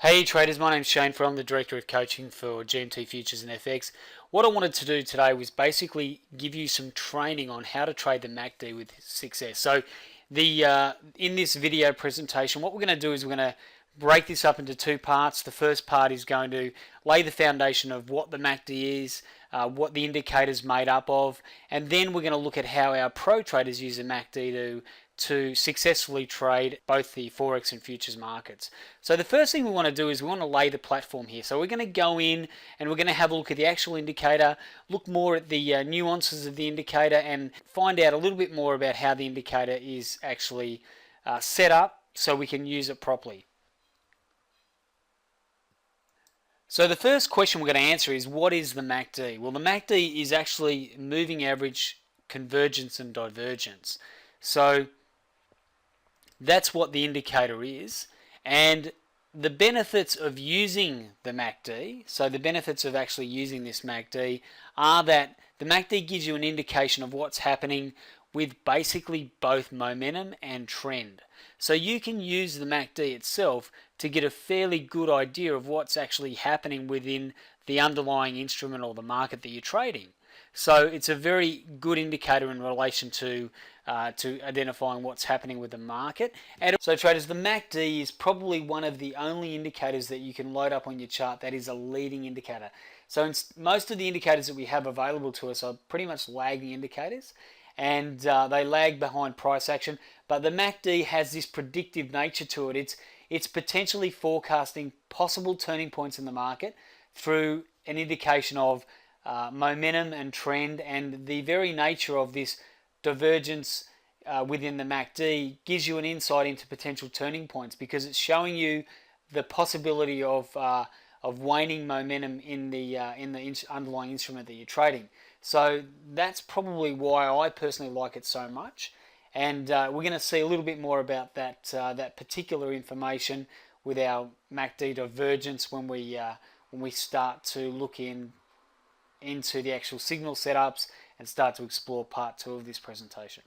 Hey traders, my name's Shane I'm the Director of Coaching for GMT Futures and FX. What I wanted to do today was basically give you some training on how to trade the MACD with success. So in this video presentation, what we're going to do is we're going to break this up into two parts. The first part is going to lay the foundation of what the MACD is, what the indicator's made up of, and then we're going to look at how our pro traders use the MACD to successfully trade both the forex and futures markets. So the first thing we want to do is we want to lay the platform here. So we're going to go in and we're going to have a look at the actual indicator, look more at the nuances of the indicator, and find out a little bit more about how the indicator is actually set up so we can use it properly. So the first question we're going to answer is, what is the MACD? Well, the MACD is actually moving average convergence and divergence. So that's what the indicator is, and the benefits of using the MACD, so the benefits of actually using this MACD are that the MACD gives you an indication of what's happening with basically both momentum and trend. So you can use the MACD itself to get a fairly good idea of what's actually happening within the underlying instrument or the market that you're trading. So it's a very good indicator in relation to identifying what's happening with the market. And so traders, the MACD is probably one of the only indicators that you can load up on your chart that is a leading indicator. So most of the indicators that we have available to us are pretty much lagging indicators, and they lag behind price action. But the MACD has this predictive nature to it. It's potentially forecasting possible turning points in the market through an indication of momentum and trend, and the very nature of this divergence within the MACD gives you an insight into potential turning points, because it's showing you the possibility of waning momentum in the underlying instrument that you're trading. So that's probably why I personally like it so much, and we're going to see a little bit more about that particular information with our MACD divergence when we start to look into the actual signal setups and start to explore part 2 of this presentation.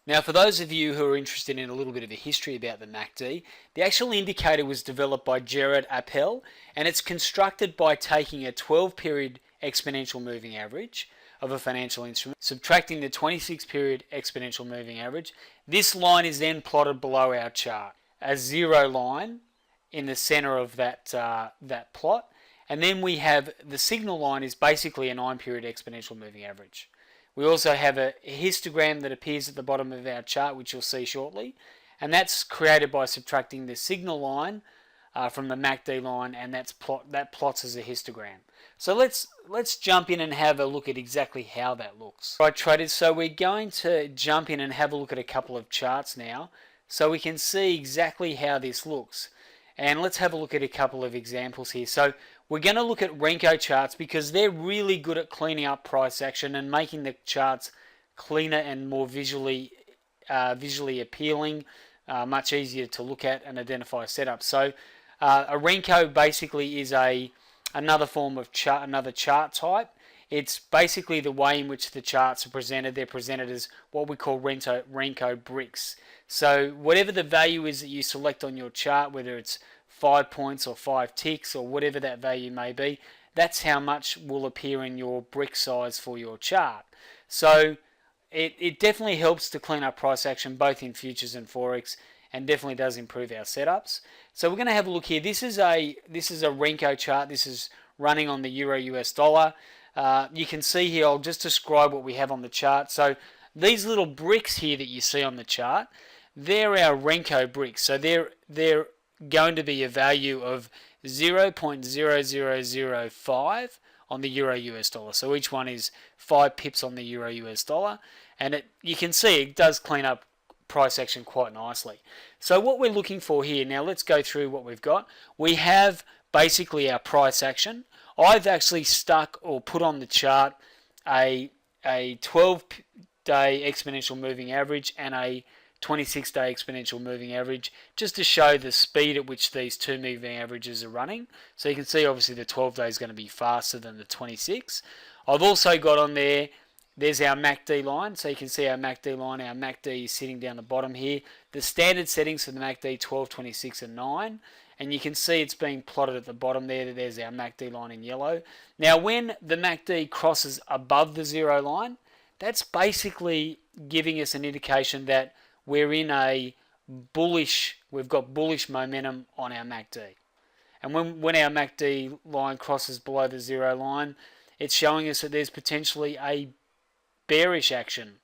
Now, for those of you who are interested in a little bit of a history about the MACD, the actual indicator was developed by Gerald Appel, and it's constructed by taking a 12-period exponential moving average of a financial instrument, subtracting the 26-period exponential moving average. This line is then plotted below our chart, a zero line in the center of that plot. And then we have the signal line is basically a 9-period exponential moving average. We also have a histogram that appears at the bottom of our chart, which you'll see shortly, and that's created by subtracting the signal line from the MACD line, and that plots as a histogram. So let's jump in and have a look at exactly how that looks. Right, traders, so we're going to jump in and have a look at a couple of charts now, so we can see exactly how this looks. And let's have a look at a couple of examples here. So we're going to look at Renko charts because they're really good at cleaning up price action and making the charts cleaner and more visually appealing, much easier to look at and identify setups. So a Renko basically is another form of chart, another chart type. It's basically the way in which the charts are presented. They're presented as what we call Renko bricks. So whatever the value is that you select on your chart, whether it's 5 points or 5 ticks or whatever that value may be, that's how much will appear in your brick size for your chart. So it definitely helps to clean up price action both in futures and forex, and definitely does improve our setups. So we're going to have a look here. This is a Renko chart. This is running on the Euro US dollar. You can see here, I'll just describe what we have on the chart. So these little bricks here that you see on the chart, they're our Renko bricks. So they're going to be a value of 0.0005 on the Euro US dollar. So each one is 5 pips on the Euro US dollar, and you can see it does clean up price action quite nicely. So what we're looking for here, now let's go through what we've got. We have basically our price action. I've actually stuck or put on the chart a 12-day exponential moving average and a 26-day exponential moving average, just to show the speed at which these two moving averages are running. So you can see obviously the 12 day is going to be faster than the 26. I've also got on there's our MACD line. So you can see our MACD line. Our MACD is sitting down the bottom here. The standard settings for the MACD 12, 26 and 9, and you can see it's being plotted at the bottom there. There's our MACD line in yellow. Now when the MACD crosses above the 0 line, that's basically giving us an indication that we're in a bullish, we've got bullish momentum on our MACD. And when our MACD line crosses below the 0 line, it's showing us that there's potentially a bearish action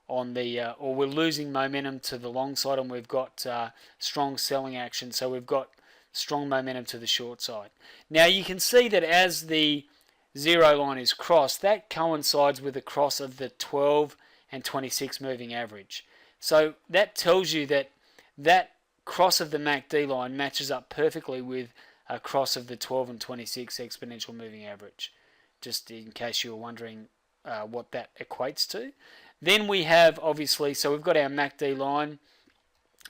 on the, or we're losing momentum to the long side, and we've got strong selling action. So we've got strong momentum to the short side. Now you can see that as the 0 line is crossed, that coincides with the cross of the 12 and 26 moving average. So that tells you that that cross of the MACD line matches up perfectly with a cross of the 12 and 26 exponential moving average, just in case you were wondering what that equates to. Then we have, obviously, so we've got our MACD line.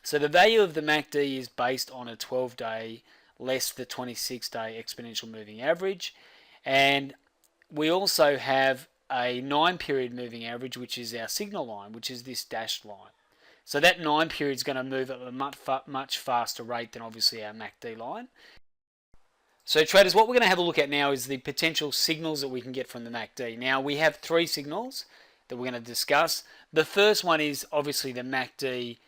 So the value of the MACD is based on a 12-day less the 26-day exponential moving average. And we also have a 9-period moving average, which is our signal line, which is this dashed line. So that 9 period is going to move at a much faster rate than obviously our MACD line. So traders, what we're going to have a look at now is the potential signals that we can get from the MACD. Now we have 3 signals that we're going to discuss. The first one is obviously the MACD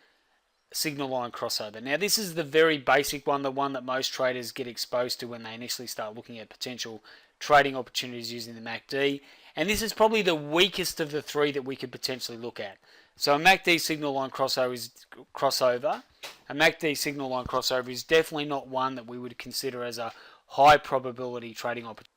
signal line crossover. Now this is the very basic one, the one that most traders get exposed to when they initially start looking at potential trading opportunities using the MACD. And this is probably the weakest of the 3 that we could potentially look at. So a MACD signal line crossover is definitely not one that we would consider as a high probability trading opportunity.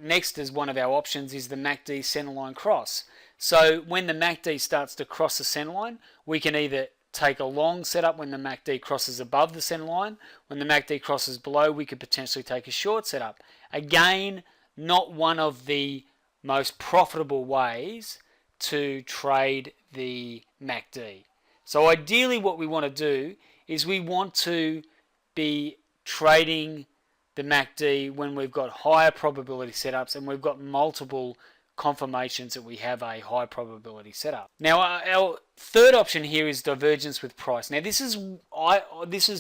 Next as one of our options is the MACD centerline cross. So when the MACD starts to cross the centerline, we can either take a long setup when the MACD crosses above the centerline. When the MACD crosses below, we could potentially take a short setup. Again, not one of the most profitable ways to trade the MACD. So ideally what we want to do is we want to be trading the MACD when we've got higher probability setups and we've got multiple confirmations that we have a high probability setup. Now our third option here is divergence with price. Now this is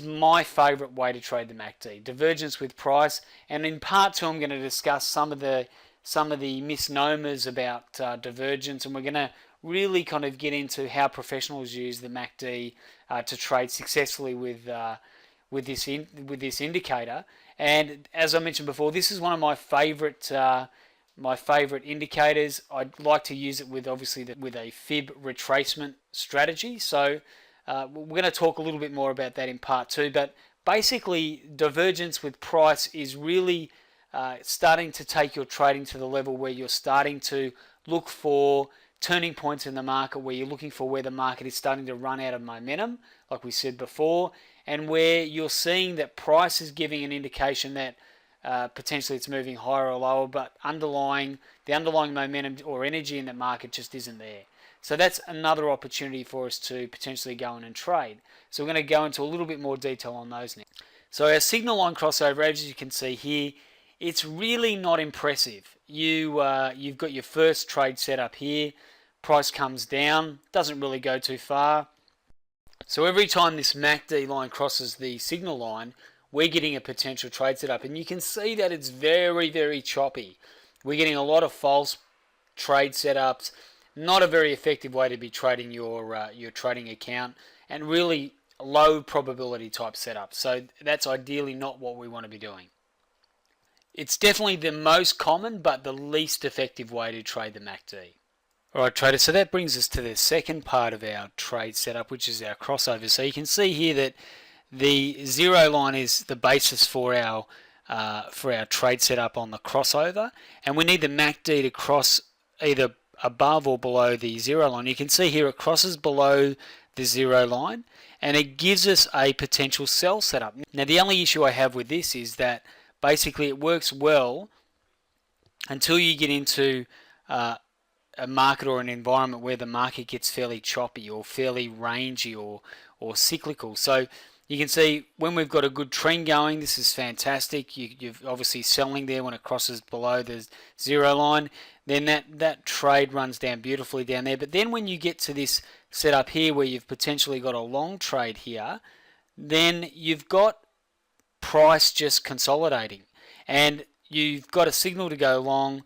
my favorite way to trade the MACD, divergence with price, and in part 2 I'm going to discuss some of the misnomers about divergence, and we're going to really kind of get into how professionals use the MACD to trade successfully with this indicator. And as I mentioned before, this is one of my favorite indicators. I'd like to use it with with a fib retracement strategy. So we're going to talk a little bit more about that in part 2. But basically, divergence with price is really starting to take your trading to the level where you're starting to look for turning points in the market, where you're looking for where the market is starting to run out of momentum, like we said before, and where you're seeing that price is giving an indication that potentially it's moving higher or lower, but the underlying momentum or energy in the market just isn't there. So that's another opportunity for us to potentially go in and trade. So we're going to go into a little bit more detail on those now. So our signal line crossover, as you can see here, it's really not impressive. You've got your first trade set up here. Price comes down, doesn't really go too far. So every time this MACD line crosses the signal line, we're getting a potential trade setup, and you can see that it's very, very choppy. We're getting a lot of false trade setups, not a very effective way to be trading your trading account, and really low probability type setups. So that's ideally not what we want to be doing. It's definitely the most common but the least effective way to trade the MACD. Alright traders, so that brings us to the second part of our trade setup, which is our crossover. So you can see here that the 0 line is the basis for our trade setup on the crossover, and we need the MACD to cross either above or below the 0 line. You can see here it crosses below the 0 line, and it gives us a potential sell setup. Now the only issue I have with this is that basically it works well until you get into a market or an environment where the market gets fairly choppy or fairly rangy or cyclical. So you can see when we've got a good trend going, this is fantastic. You're obviously selling there when it crosses below the 0 line. Then that trade runs down beautifully down there. But then when you get to this setup here where you've potentially got a long trade here, then you've got price just consolidating, and you've got a signal to go long.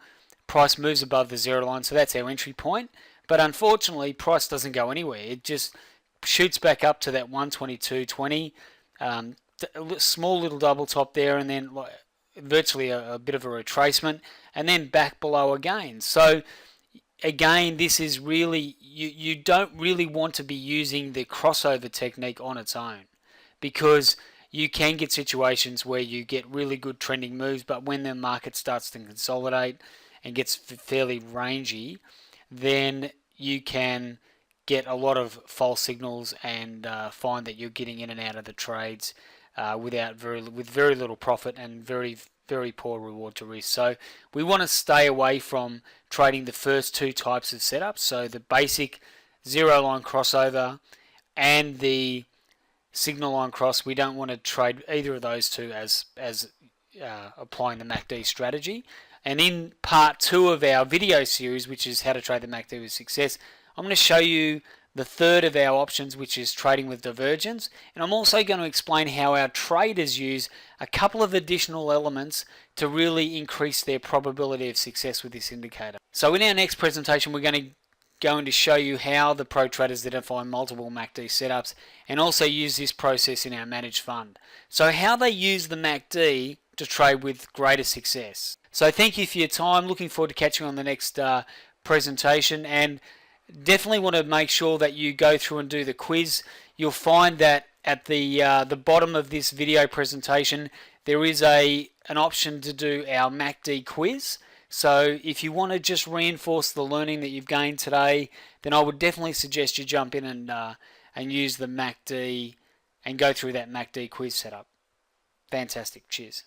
Price moves above the zero line, so that's our entry point. But unfortunately, price doesn't go anywhere. It just shoots back up to that 122.20. A small little double top there, and then virtually a bit of a retracement, and then back below again. So again, this is really, you don't really want to be using the crossover technique on its own, because you can get situations where you get really good trending moves, but when the market starts to consolidate and gets fairly rangy, then you can get a lot of false signals and find that you're getting in and out of the trades with very little profit and very poor reward to risk. So we want to stay away from trading the first two types of setups, so the basic zero line crossover and the signal line cross. We don't want to trade either of those two as applying the MACD strategy. And in part 2 of our video series, which is how to trade the MACD with success, I'm going to show you the third of our options, which is trading with divergence. And I'm also going to explain how our traders use a couple of additional elements to really increase their probability of success with this indicator. So in our next presentation, we're going to show you how the pro traders identify multiple MACD setups and also use this process in our managed fund. So how they use the MACD to trade with greater success. So thank you for your time. Looking forward to catching you on the next presentation, and definitely want to make sure that you go through and do the quiz. You'll find that at the bottom of this video presentation there is an option to do our MACD quiz. So if you want to just reinforce the learning that you've gained today, then I would definitely suggest you jump in and use the MACD and go through that MACD quiz setup. Fantastic. Cheers.